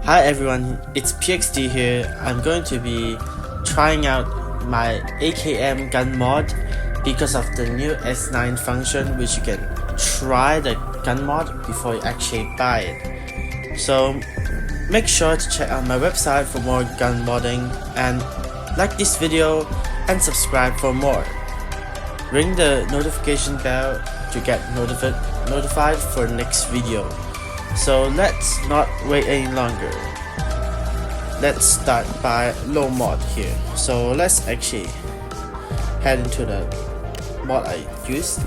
Hi everyone, it's PXD here. I'm going to be trying out my AKM gun mod because of the new S9 function, which you can try the gun mod before you actually buy it. So make sure to check out my website for more gun modding, and like this video and subscribe for more. Ring the notification bell to get notified for the next video. So let's not wait any longer. Let's start by low mod here. So let's actually head into the mod I used.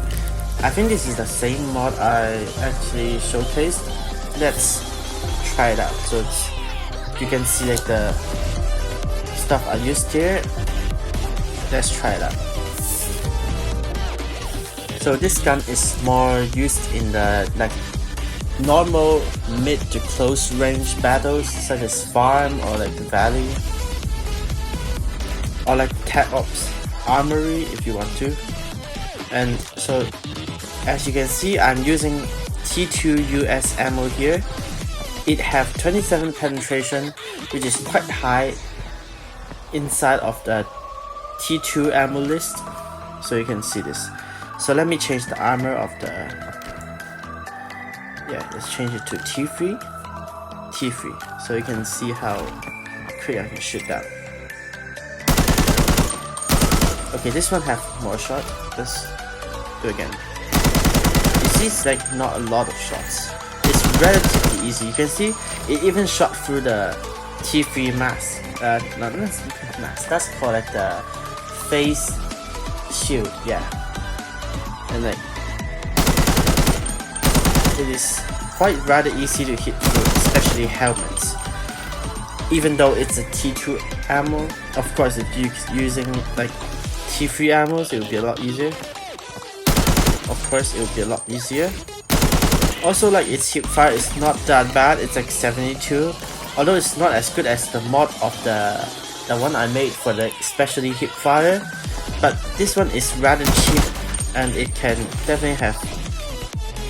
I think this is the same mod I actually showcased. Let's try it out. So you can see like the stuff I used here. Let's try it out. So this gun is more used in the normal mid to close range battles, such as farm or like the valley, or like tech ops armory if you want to. And so as you can see, I'm using T2 US ammo here. It have 27 penetration, which is quite high inside of the T2 ammo list. So you can see this. So let me change the armor of the let's change it to T3, so you can see how quick I can shoot that. Okay, this one have more shot. Let's do it again. You see, it's like not a lot of shots. It's relatively easy. You can see it even shot through the T3 mask. Not mask. That's called like the face shield. Yeah, and like it is quite rather easy to hit through, especially helmets. Even though it's a T2 ammo, of course if you're using like T3 ammos, it will be a lot easier. Of course it will be a lot easier. Also, like its hip fire is not that bad. It's like 72, although it's not as good as the mod of the one I made for the especially hip fire. But this one is rather cheap, and it can definitely have.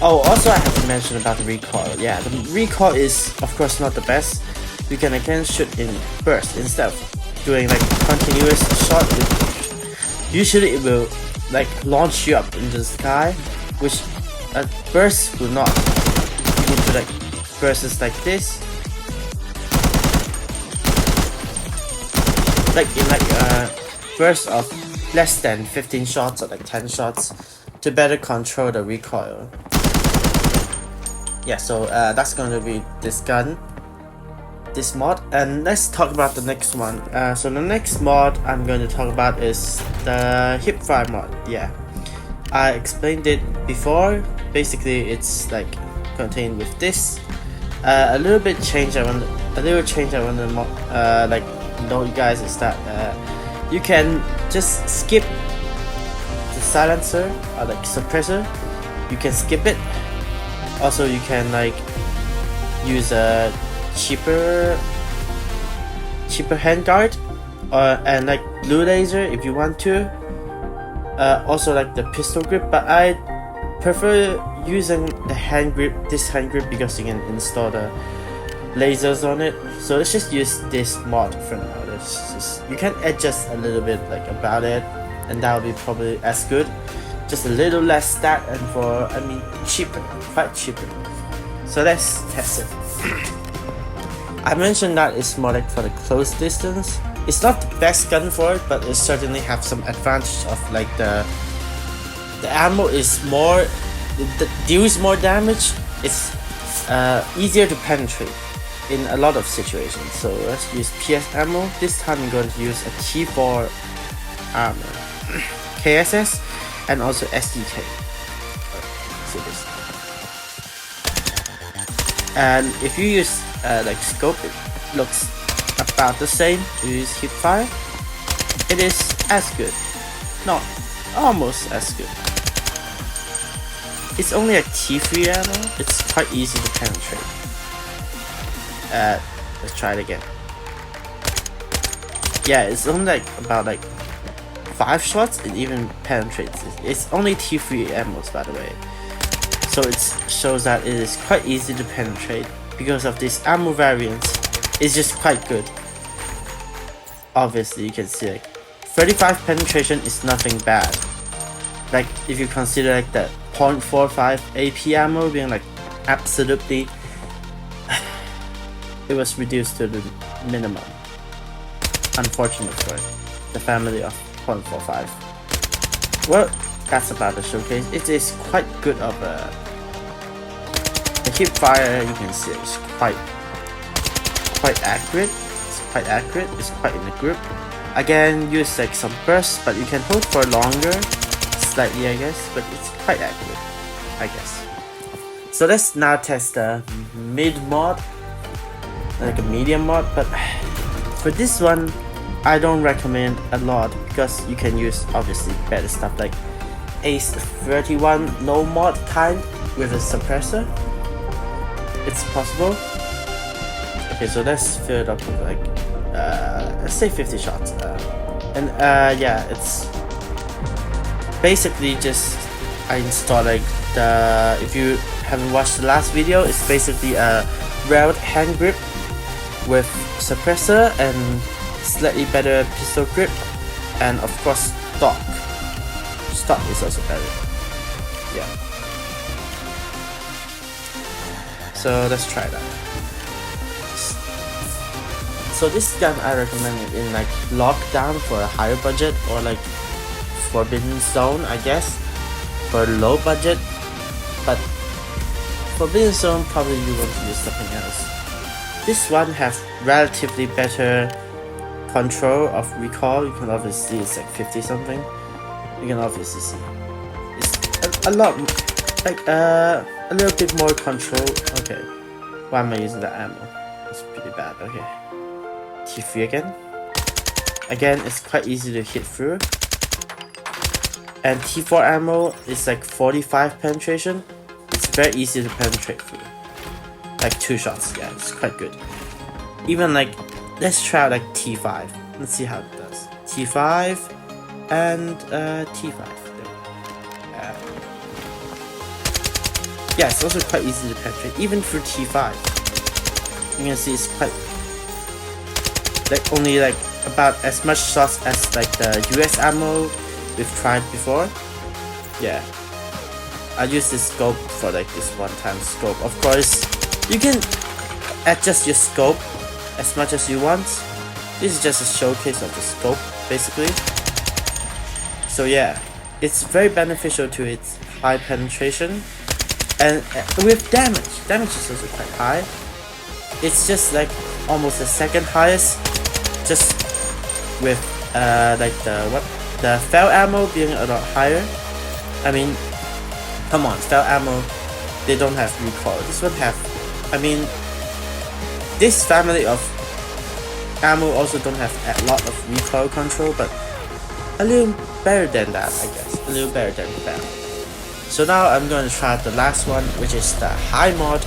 Oh, also I have to mention about the recoil. Yeah, the recoil is of course not the best. You can again shoot in burst instead of doing like continuous shot. Usually it will like launch you up into the sky, which a burst will not. You need to like bursts like this, like in like a burst of less than 15 shots or like 10 shots to better control the recoil. Yeah, so that's going to be this gun, this mod. And let's talk about the next one. So the next mod I'm going to talk about is the hipfire mod. Yeah, I explained it before. Basically it's like contained with this. A little change I want to like know you guys is that you can just skip the silencer or like suppressor. You can skip it. Also, you can like use a cheaper handguard and like blue laser if you want to. Also like the pistol grip, but I prefer using the hand grip, this hand grip, because you can install the lasers on it. So let's just use this mod for now. You can adjust a little bit like about it, and that will be probably as good. Just a little less stat, and cheaper, quite cheaper. So let's test it. I mentioned that it's more like for the close distance. It's not the best gun for it, but it certainly have some advantage of like the ammo is more, it deals more damage. It's easier to penetrate in a lot of situations. So let's use PS ammo. This time I'm going to use a T4 armor, KSS, and also SDK. See this. And if you use like scope, it looks about the same. You use hipfire, it is as good, not almost as good. It's only a T3 ammo. It's quite easy to penetrate. Let's try it again. Yeah, it's only like about like 5 shots, it even penetrates. It's only T3 ammos, by the way. So it shows that it is quite easy to penetrate because of these ammo variants. it's just quite good. Obviously, you can see like 35 penetration is nothing bad. Like if you consider like the 0.45 AP ammo being like absolutely, it was reduced to the minimum. Unfortunate for the family of 0.45. Well, that's about the showcase. It is quite good of a. The hip fire, you can see it's quite accurate. It's quite accurate. It's quite in the grip. Again, use like some bursts, but you can hold for longer, slightly, I guess. But it's quite accurate, I guess. So let's now test the mid mod, like a medium mod. But for this one, I don't recommend a lot because you can use obviously better stuff like Ace 31 low mod kind with a suppressor. It's possible. Okay, so let's fill it up with like let's say 50 shots. Yeah, it's basically just I install like the. If you haven't watched the last video, it's basically a RUD hand grip with suppressor and slightly better pistol grip, and of course stock. Stock is also better. Yeah. So let's try that. So this gun I recommend it in like lockdown for a higher budget, or like Forbidden Zone, I guess, for low budget. But Forbidden Zone probably you want to use something else. This one has relatively better control of recoil. You can obviously see it's like 50 something. You can obviously see it's a lot, like a little bit more control. Okay, why am I using the ammo? It's pretty bad. Okay, T3 again. Again, it's quite easy to hit through. And T4 ammo is like 45 penetration. It's very easy to penetrate through. Like 2 shots, yeah, it's quite good. Even like, let's try like T5. Let's see how it does. T5 and T5. Yeah, it's also quite easy to penetrate, even through T5. You can see it's quite like only like about as much shots as like the US ammo we've tried before. Yeah, I use this scope for like this one-time scope. Of course, you can adjust your scope as much as you want. This is just a showcase of the scope, basically. So yeah, it's very beneficial to its high penetration, and with damage is also quite high. It's just like almost the second highest, just with like the fell ammo being a lot higher. I mean, come on, fell ammo, they don't have recoil. This one have, I mean, this family of ammo also don't have a lot of recoil control, but a little better than that, I guess. A little better than that. So now I'm going to try the last one, which is the high mod,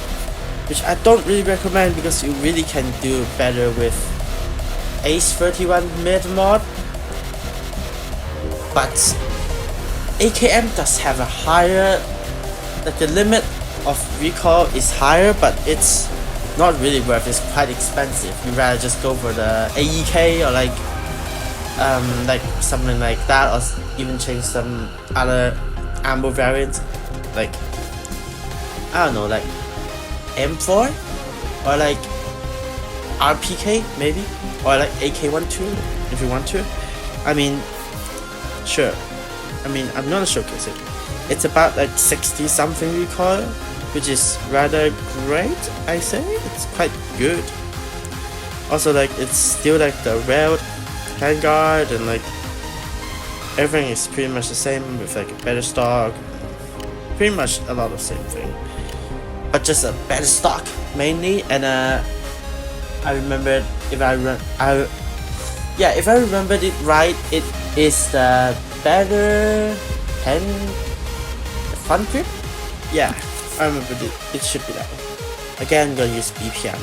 which I don't really recommend because you really can do better with Ace 31 mid mod. But AKM does have a higher, like the limit of recoil is higher, but it's not really worth it. It's quite expensive. You'd rather just go for the AEK or like something like that, or even change some other ammo variants, like I don't know, like M4 or like RPK maybe, or like AK-12 if you want to. I mean, sure. I mean, I'm gonna showcase it. It's about like 60 something recoil, which is rather great, I say. It's quite good. Also, like, it's still like the railed handguard, and like everything is pretty much the same with like a better stock. Pretty much a lot of the same thing, but just a better stock mainly. And I remembered, if I remembered it right, it is the better front grip. Yeah, I remembered it. It should be that one. Again, I'm gonna use BPM.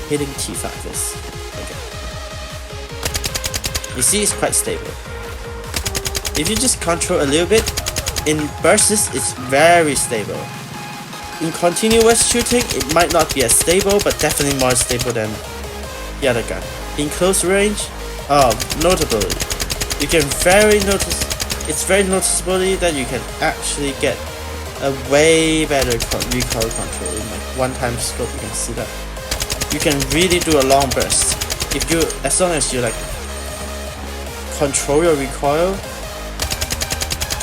Hitting T5 is okay. You see, it's quite stable. If you just control a little bit, in bursts, it's very stable. in continuous shooting, it might not be as stable, but definitely more stable than the other gun. In close range, notably, you can it's very noticeably that you can actually get a way better recoil control. In like one-time scope, you can see that. You can really do a long burst. As long as you like control your recoil,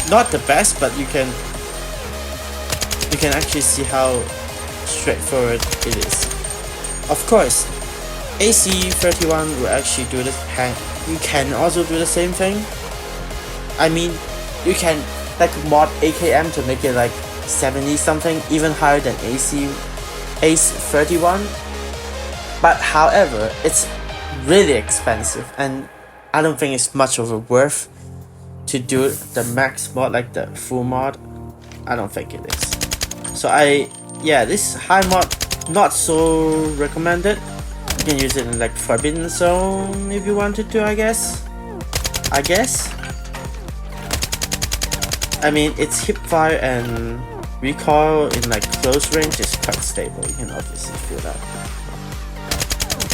not the best, but you can actually see how straightforward it is. Of course, AC31 will actually do this. You can also do the same thing. I mean, you can like mod AKM to make it like 70 something, even higher than ACE31. But however, it's really expensive, and I don't think it's much of a worth to do the max mod, like the full mod. I don't think it is. So this high mod, not so recommended. You can use it in like Forbidden Zone if you wanted to, I guess. I mean, its hipfire and recoil in like close range is quite stable. You can obviously feel that.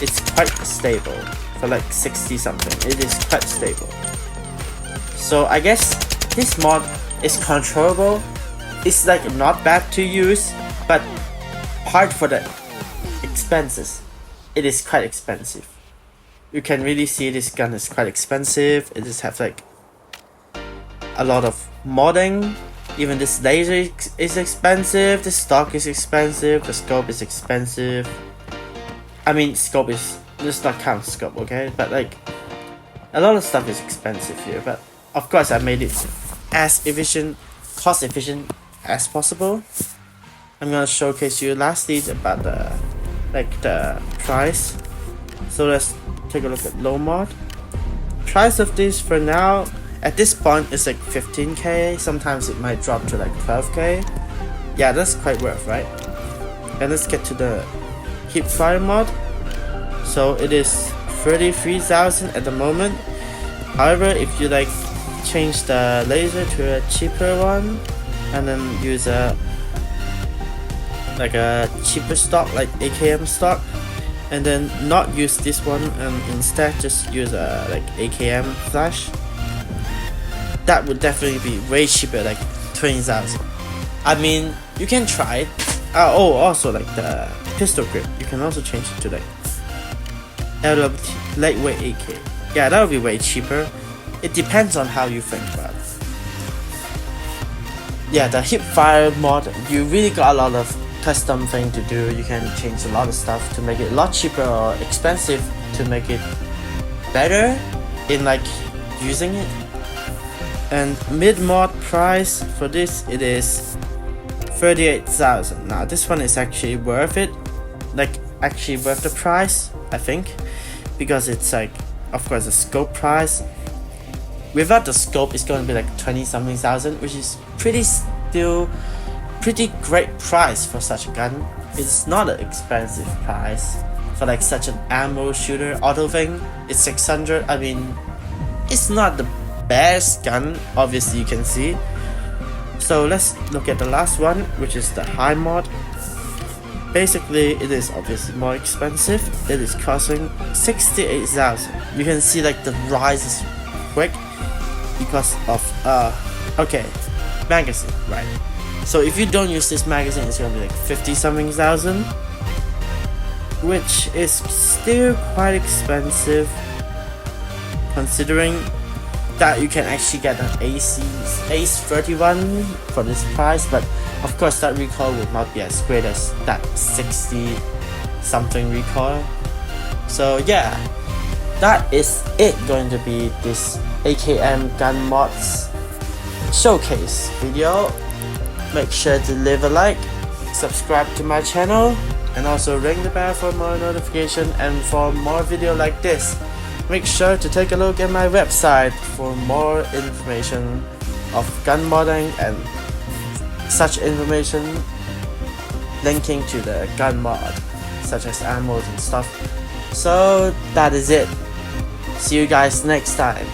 It's quite stable for like 60 something. It is quite stable. So I guess this mod is controllable. It's like not bad to use, but hard for the expenses. It is quite expensive. You can really see this gun is quite expensive. It just have like a lot of modding. Even this laser is expensive. The stock is expensive. The scope is expensive. I mean, scope is, let's not count scope, okay? But like, a lot of stuff is expensive here. But of course, I made it as cost efficient as possible. I'm gonna showcase you lastly about the price. So let's take a look at low mod. Price of this for now, at this point, is like 15k. Sometimes it might drop to like 12k. Yeah, that's quite worth, right? And let's get to the hipfire mod. So it is 33,000 at the moment. However, if you like change the laser to a cheaper one and then use a cheaper stock like AKM stock, and then not use this one and instead just use a like AKM flash, that would definitely be way cheaper, like 20,000. I mean, you can try it. Also like the pistol grip, you can also change it to like LWT, lightweight AK. Yeah, that would be way cheaper. It depends on how you think about it. Yeah, the hipfire mod, you really got a lot of custom thing to do. You can change a lot of stuff to make it a lot cheaper or expensive to make it better in like using it. And mid mod price for this, it is 38,000. Now this one is actually worth it, like actually worth the price, I think, because it's like, of course, the scope price. Without the scope, it's going to be like 20 something thousand, which is pretty great price for such a gun. It's not an expensive price for like such an ammo shooter auto thing. It's 600. I mean, it's not the best gun, obviously you can see. So let's look at the last one, which is the high mod. Basically, it is obviously more expensive. It is costing 68,000. You can see like the rise is quick because of magazine, right? So if you don't use this magazine, it's gonna be like 50 something thousand, which is still quite expensive considering that you can actually get an ACE31 for this price. But of course that recoil will not be as great as that 60 something recoil. So yeah, that is it going to be this AKM gun mods showcase video. Make sure to leave a like, subscribe to my channel, and also ring the bell for more notification and for more video like this. Make sure to take a look at my website for more information of gun modding and such information linking to the gun mod, such as ammos and stuff. So that is it. See you guys next time.